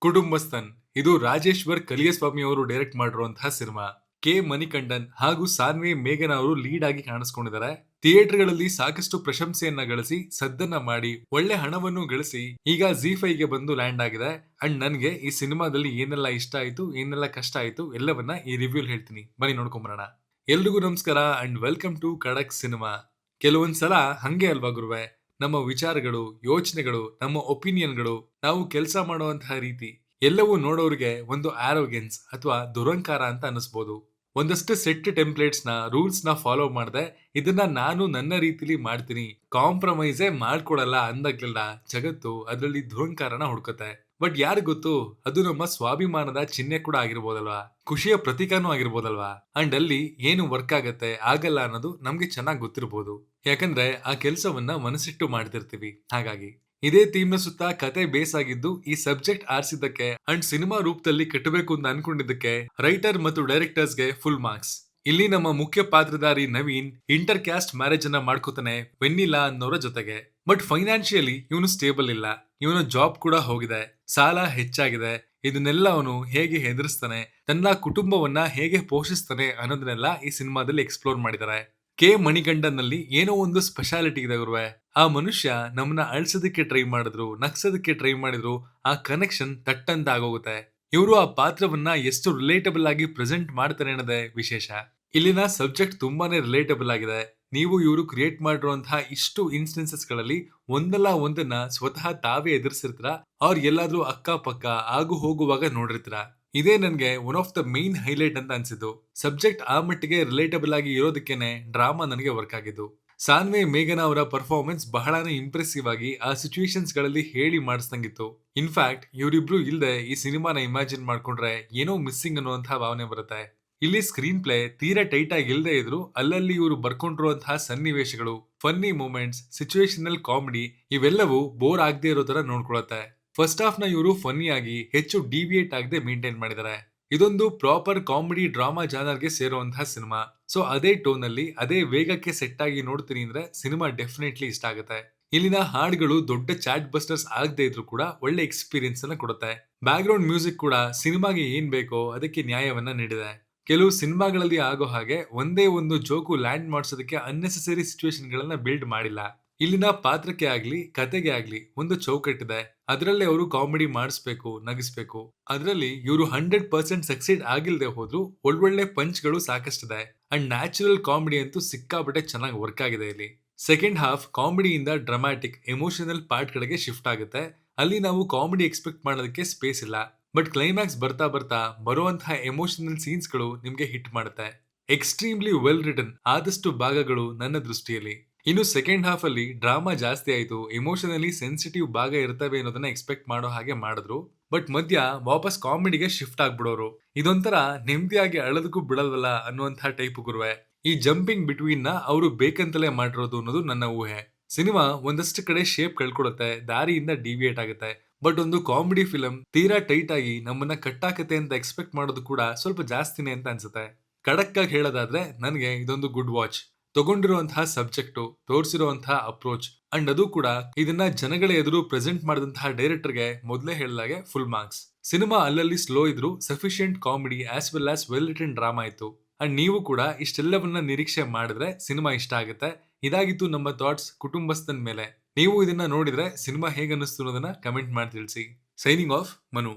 ಕುಟುಂಬಸ್ಥನ್ ಇದು ರಾಜೇಶ್ವರ್ ಕಲಿಯಸ್ವಾಮಿ ಅವರು ಡೈರೆಕ್ಟ್ ಮಾಡಿರುವಂತಹ ಸಿನಿಮಾ. ಕೆ ಮಣಿಕಂಠನ್ ಹಾಗೂ ಸಾನ್ವಿ ಮೇಘನಾ ಅವರು ಲೀಡ್ ಆಗಿ ಕಾಣಿಸ್ಕೊಂಡಿದ್ದಾರೆ. ಥಿಯೇಟರ್ಗಳಲ್ಲಿ ಸಾಕಷ್ಟು ಪ್ರಶಂಸೆಯನ್ನ ಗಳಿಸಿ ಸದ್ದನ್ನ ಮಾಡಿ ಒಳ್ಳೆ ಹಣವನ್ನು ಗಳಿಸಿ ಈಗ ZEE5 ಗೆ ಬಂದು ಲ್ಯಾಂಡ್ ಆಗಿದೆ. ಅಂಡ್ ನನ್ಗೆ ಈ ಸಿನಿಮಾದಲ್ಲಿ ಏನೆಲ್ಲ ಇಷ್ಟ ಆಯ್ತು, ಏನೆಲ್ಲ ಕಷ್ಟ ಆಯ್ತು ಎಲ್ಲವನ್ನ ಈ ರಿವ್ಯೂ ಹೇಳ್ತೀನಿ, ಬನ್ನಿ ನೋಡ್ಕೊಂಬರೋಣ. ಎಲ್ರಿಗೂ ನಮಸ್ಕಾರ ಅಂಡ್ ವೆಲ್ಕಮ್ ಟು ಖಡಕ್ ಸಿನಿಮಾ. ಕೆಲವೊಂದ್ಸಲ ಹಂಗೆ ಅಲ್ವಾ ಗುರುವೆ, ನಮ್ಮ ವಿಚಾರಗಳು, ಯೋಚನೆಗಳು, ನಮ್ಮ ಒಪಿನಿಯನ್ಗಳು, ನಾವು ಕೆಲಸ ಮಾಡುವಂತಹ ರೀತಿ ಎಲ್ಲವೂ ನೋಡೋರಿಗೆ ಒಂದು ಆರೋಗ್ಯನ್ಸ್ ಅಥವಾ ದುರಂಕಾರ ಅಂತ ಅನಿಸ್ಬೋದು. ಒಂದಷ್ಟು ಸೆಟ್ ಟೆಂಪ್ಲೇಟ್ಸ್ ನ ರೂಲ್ಸ್ ನ ಫಾಲೋ ಮಾಡದೆ ಇದನ್ನ ನಾನು ನನ್ನ ರೀತಿಲಿ ಮಾಡ್ತೀನಿ, ಕಾಂಪ್ರಮೈಸೇ ಮಾಡ್ಕೊಡಲ್ಲ ಅಂದಾಗ್ಲಿಲ್ಲ ಜಗತ್ತು ಅದರಲ್ಲಿ ದುರಂಕಾರನ ಹುಡ್ಕತ್ತೆ. ಬಟ್ ಯಾರು ಗೊತ್ತು, ಅದು ನಮ್ಮ ಸ್ವಾಭಿಮಾನದ ಚಿಹ್ನೆ ಕೂಡ ಆಗಿರ್ಬೋದಲ್ವಾ, ಖುಷಿಯ ಪ್ರತೀಕನೂ ಆಗಿರ್ಬೋದಲ್ವಾ. ಅಂಡ್ ಅಲ್ಲಿ ಏನು ವರ್ಕ್ ಆಗತ್ತೆ ಆಗಲ್ಲ ಅನ್ನೋದು ನಮ್ಗೆ ಚೆನ್ನಾಗಿ ಗೊತ್ತಿರ್ಬೋದು, ಯಾಕಂದ್ರೆ ಆ ಕೆಲಸವನ್ನ ಮನಸ್ಸಿಟ್ಟು ಮಾಡ್ತಿರ್ತೀವಿ. ಹಾಗಾಗಿ ಇದೇ ಥೀಮ್ ನ ಸುತ್ತ ಕತೆ ಬೇಸ್ ಆಗಿದ್ದು ಈ ಸಬ್ಜೆಕ್ಟ್ ಆರಿಸಿದ್ದಕ್ಕೆ ಅಂಡ್ ಸಿನಿಮಾ ರೂಪದಲ್ಲಿ ಕಟ್ಟಬೇಕು ಅಂತ ಅನ್ಕೊಂಡಿದ್ದಕ್ಕೆ ರೈಟರ್ ಮತ್ತು ಡೈರೆಕ್ಟರ್ಸ್ ಗೆ ಫುಲ್ ಮಾರ್ಕ್ಸ್. ಇಲ್ಲಿ ನಮ್ಮ ಮುಖ್ಯ ಪಾತ್ರಧಾರಿ ನವೀನ್ ಇಂಟರ್ ಕ್ಯಾಸ್ಟ್ ಮ್ಯಾರೇಜ್ ಅನ್ನ ಮಾಡ್ಕೋತಾನೆ ವೆನ್ನಿಲಾ ಅನ್ನೋರ ಜೊತೆಗೆ. ಬಟ್ ಫೈನಾನ್ಷಿಯಲಿ ಇವನು ಸ್ಟೇಬಲ್ ಇಲ್ಲ, ಇವನ ಜಾಬ್ ಕೂಡ ಹೋಗಿದೆ, ಸಾಲ ಹೆಚ್ಚಾಗಿದೆ. ಇದನ್ನೆಲ್ಲ ಅವನು ಹೇಗೆ ಎದುರಿಸ್ತಾನೆ, ತನ್ನ ಕುಟುಂಬವನ್ನ ಹೇಗೆ ಪೋಷಿಸ್ತಾನೆ ಅನ್ನೋದನ್ನೆಲ್ಲ ಈ ಸಿನಿಮಾದಲ್ಲಿ ಎಕ್ಸ್ಪ್ಲೋರ್ ಮಾಡಿದ್ದಾರೆ. ಕೆ ಮಣಿಕಂಠನ್ ನಲ್ಲಿ ಏನೋ ಒಂದು ಸ್ಪೆಷಾಲಿಟಿ ಇದೆ ಗುರುವೆ. ಆ ಮನುಷ್ಯ ನಮ್ಮನ್ನ ಅಳ್ಸೋದಕ್ಕೆ ಟ್ರೈ ಮಾಡಿದ್ರು, ನಗ್ಸೋದಕ್ಕೆ ಟ್ರೈ ಮಾಡಿದ್ರು, ಆ ಕನೆಕ್ಷನ್ ತಟ್ಟಂತ ಆಗೋಗುತ್ತೆ. ಇವರು ಆ ಪಾತ್ರವನ್ನ ಎಷ್ಟು ರಿಲೇಟಬಲ್ ಆಗಿ ಪ್ರೆಸೆಂಟ್ ಮಾಡ್ತಾರೆ ಅನ್ನೋದೇ ವಿಶೇಷ. ಇಲ್ಲಿನ ಸಬ್ಜೆಕ್ಟ್ ತುಂಬಾನೇ ರಿಲೇಟಬಲ್ ಆಗಿದೆ. ನೀವು ಇವರು ಕ್ರಿಯೇಟ್ ಮಾಡಿರುವಂತಹ ಇಷ್ಟು ಇನ್ಸ್ಟೆನ್ಸಸ್ ಗಳಲ್ಲಿ ಒಂದಲ್ಲ ಒಂದನ್ನ ಸ್ವತಃ ತಾವೇ ಎದುರಿಸಿರ್ತೀರ, ಅವ್ರ ಎಲ್ಲಾದ್ರೂ ಅಕ್ಕ ಪಕ್ಕ ಆಗು ಹೋಗುವಾಗ ನೋಡಿರ್ತೀರ. ಇದೇ ನನ್ಗೆ one of the main highlight ಅಂತ ಅನ್ಸಿದ್ದು. ಸಬ್ಜೆಕ್ಟ್ ಆ ಮಟ್ಟಿಗೆ ರಿಲೇಟಬಲ್ ಆಗಿ ಇರೋದಕ್ಕೇನೆ ಡ್ರಾಮಾ ನನಗೆ ವರ್ಕ್ ಆಗಿದ್ದು. ಸಾನ್ವಿ ಮೇಘನಾ ಅವರ ಪರ್ಫಾರ್ಮೆನ್ಸ್ ಬಹಳನೇ ಇಂಪ್ರೆಸಿವ್ ಆಗಿ ಆ ಸಿಚುವೇಶನ್ಸ್ ಗಳಲ್ಲಿ ಹೇಳಿ ಮಾಡಿಸ್ದಂಗಿತ್ತು. ಇನ್ಫ್ಯಾಕ್ಟ್ ಇವರಿಬ್ರು ಇಲ್ದೆ ಈ ಸಿನಿಮಾನ ಇಮ್ಯಾಜಿನ್ ಮಾಡ್ಕೊಂಡ್ರೆ ಏನೋ ಮಿಸ್ಸಿಂಗ್ ಅನ್ನುವಂತಹ ಭಾವನೆ ಬರುತ್ತೆ. ಇಲ್ಲಿ ಸ್ಕ್ರೀನ್ ಪ್ಲೇ ತೀರಾ ಟೈಟ್ ಆಗಿ ಇಲ್ದೇ ಇದ್ರು ಅಲ್ಲಲ್ಲಿ ಇವರು ಬರ್ಕೊಂಡಿರುವಂತಹ ಸನ್ನಿವೇಶಗಳು, ಫನ್ನಿ ಮೂಮೆಂಟ್ಸ್, ಸಿಚುವೇಶನಲ್ ಕಾಮಿಡಿ ಇವೆಲ್ಲವೂ ಬೋರ್ ಆಗದೆ ಇರೋ ತರ ನೋಡ್ಕೊಳತ್ತೆ. ಫಸ್ಟ್ ಹಾಫ್ ನ ಇವರು ಫನ್ನಿ ಆಗಿ ಹೆಚ್ಚು ಡಿವಿಯೇಟ್ ಆಗದೆ ಮೇಂಟೈನ್ ಮಾಡಿದ್ದಾರೆ. ಇದೊಂದು ಪ್ರಾಪರ್ ಕಾಮಿಡಿ ಡ್ರಾಮಾ ಜಾನರ್ಗೆ ಸೇರುವಂತಹ ಸಿನಿಮಾ. ಸೊ ಅದೇ ಟೋನ್ ಅಲ್ಲಿ ಅದೇ ವೇಗಕ್ಕೆ ಸೆಟ್ ಆಗಿ ನೋಡ್ತೀನಿ ಅಂದ್ರೆ ಸಿನಿಮಾ ಡೆಫಿನೆಟ್ಲಿ ಇಷ್ಟ ಆಗುತ್ತೆ. ಇಲ್ಲಿನ ಹಾಡುಗಳು ದೊಡ್ಡ ಚಾಟ್ ಬಸ್ಟರ್ಸ್ ಆಗದೆ ಇದ್ರು ಕೂಡ ಒಳ್ಳೆ ಎಕ್ಸ್ಪೀರಿಯನ್ಸ್ ಅನ್ನ ಕೊಡುತ್ತೆ. ಬ್ಯಾಕ್ ಗ್ರೌಂಡ್ ಮ್ಯೂಸಿಕ್ ಕೂಡ ಸಿನಿಮಾಗೆ ಏನ್ ಬೇಕೋ ಅದಕ್ಕೆ ನ್ಯಾಯವನ್ನ ನೀಡಿದೆ. ಕೆಲವು ಸಿನಿಮಾಗಳಲ್ಲಿ ಆಗೋ ಹಾಗೆ ಒಂದೇ ಒಂದು ಜೋಕು ಲ್ಯಾಂಡ್ ಮಾಡಿಸೋದಕ್ಕೆ ಅನ್ನೆಸೆಸರಿ ಸಿಚುವೇಶನ್ ಗಳನ್ನ ಬಿಲ್ಡ್ ಮಾಡಿಲ್ಲ. ಇಲ್ಲಿನ ಪಾತ್ರಕ್ಕೆ ಆಗ್ಲಿ ಕತೆಗೆ ಆಗ್ಲಿ ಒಂದು ಚೌಕಟ್ಟಿದೆ, ಅದರಲ್ಲೇ ಅವರು ಕಾಮಿಡಿ ಮಾಡಿಸ್ಬೇಕು, ನಗಿಸ್ಬೇಕು. ಅದರಲ್ಲಿ ಇವರು 100% ಸಕ್ಸೀಡ್ ಆಗಿಲ್ದೆ ಹೋದ್ರು ಒಳ್ಳೊಳ್ಳೆ ಪಂಚ್ಗಳು ಸಾಕಷ್ಟಿದೆ. ಅಂಡ್ ನ್ಯಾಚುರಲ್ ಕಾಮಿಡಿ ಅಂತೂ ಸಿಕ್ಕಾಪಟ್ಟೆ ಚೆನ್ನಾಗಿ ವರ್ಕ್ ಆಗಿದೆ. ಇಲ್ಲಿ ಸೆಕೆಂಡ್ ಹಾಫ್ ಕಾಮಿಡಿಯಿಂದ ಡ್ರಾಮ್ಯಾಟಿಕ್ ಎಮೋಷನಲ್ ಪಾರ್ಟ್ ಗಳಿಗೆ ಶಿಫ್ಟ್ ಆಗುತ್ತೆ. ಅಲ್ಲಿ ನಾವು ಕಾಮಿಡಿ ಎಕ್ಸ್ಪೆಕ್ಟ್ ಮಾಡೋದಕ್ಕೆ ಸ್ಪೇಸ್ ಇಲ್ಲ. ಬಟ್ ಕ್ಲೈಮ್ಯಾಕ್ಸ್ ಬರ್ತಾ ಬರ್ತಾ ಬರುವಂತಹ ಎಮೋಷನಲ್ ಸೀನ್ಸ್ ಗಳು ನಿಮ್ಗೆ ಹಿಟ್ ಮಾಡುತ್ತೆ. ಎಕ್ಸ್ಟ್ರೀಮ್ಲಿ ವೆಲ್ ರಿಟನ್ ಆದಷ್ಟು ಭಾಗಗಳು ನನ್ನ ದೃಷ್ಟಿಯಲ್ಲಿ. ಇನ್ನು ಸೆಕೆಂಡ್ ಹಾಫ್ ಅಲ್ಲಿ ಡ್ರಾಮಾ ಜಾಸ್ತಿ ಆಯ್ತು, ಎಮೋಷನಲಿ ಸೆನ್ಸಿಟಿವ್ ಭಾಗ ಇರ್ತವೆ ಅನ್ನೋದನ್ನ ಎಕ್ಸ್ಪೆಕ್ಟ್ ಮಾಡೋ ಹಾಗೆ ಮಾಡಿದ್ರು. ಬಟ್ ಮಧ್ಯ ವಾಪಸ್ ಕಾಮಿಡಿಗೆ ಶಿಫ್ಟ್ ಆಗ್ಬಿಡೋರು. ಇದೊಂಥರ ನೆಮ್ಮದಿಯಾಗಿ ಅಳದಕ್ಕೂ ಬಿಡಲ್ವಲ್ಲ ಅನ್ನುವಂತಹ ಟೈಪ್ ಗುರುವೆ. ಈ ಜಂಪಿಂಗ್ ಬಿಟ್ವೀನ್ ನ ಅವರು ಬೇಕಂತಲೇ ಮಾಡಿರೋದು ಅನ್ನೋದು ನನ್ನ ಊಹೆ. ಸಿನಿಮಾ ಒಂದಷ್ಟು ಕಡೆ ಶೇಪ್ ಕಳ್ಕೊಡುತ್ತೆ, ದಾರಿಯಿಂದ ಡಿವಿಯೇಟ್ ಆಗುತ್ತೆ. ಬಟ್ ಒಂದು ಕಾಮಿಡಿ ಫಿಲಂ ತೀರಾ ಟೈಟ್ ಆಗಿ ನಮ್ಮನ್ನ ಕಟ್ಟಾಕತ್ತೆ ಅಂತ ಎಕ್ಸ್ಪೆಕ್ಟ್ ಮಾಡೋದು ಕೂಡ ಸ್ವಲ್ಪ ಜಾಸ್ತಿನೇ ಅಂತ ಅನ್ಸುತ್ತೆ. ಖಡಕ್ ಆಗಿ ಹೇಳೋದಾದ್ರೆ ನನಗೆ ಇದೊಂದು ಗುಡ್ ವಾಚ್. ತಗೊಂಡಿರುವಂತಹ ಸಬ್ಜೆಕ್ಟು, ತೋರಿಸಿರುವಂತಹ ಅಪ್ರೋಚ್ ಅಂಡ್ ಅದು ಕೂಡ ಇದನ್ನ ಜನಗಳ ಎದುರು ಪ್ರೆಸೆಂಟ್ ಮಾಡಿದಂತಹ ಡೈರೆಕ್ಟರ್ಗೆ ಮೊದಲೇ ಹೇಳಿದಾಗೆ ಫುಲ್ ಮಾರ್ಕ್ಸ್. ಸಿನಿಮಾ ಅಲ್ಲಲ್ಲಿ ಸ್ಲೋ ಇದ್ರು sufficient comedy as well as well written drama ಇತ್ತು. ಅಂಡ್ ನೀವು ಕೂಡ ಇಷ್ಟೆಲ್ಲವನ್ನ ನಿರೀಕ್ಷೆ ಮಾಡಿದ್ರೆ ಸಿನಿಮಾ ಇಷ್ಟ ಆಗುತ್ತೆ. ಇದಾಗಿತ್ತು ನಮ್ಮ ಥಾಟ್ಸ್ ಕುಟುಂಬಸ್ಥನ್ ಮೇಲೆ. ನೀವು ಇದನ್ನ ನೋಡಿದ್ರೆ ಸಿನಿಮಾ ಹೇಗೆ ಅನ್ನಿಸ್ತು ಅನ್ನೋದನ್ನ ಕಮೆಂಟ್ ಮಾಡಿ ತಿಳಿಸಿ. Signing off, Manu.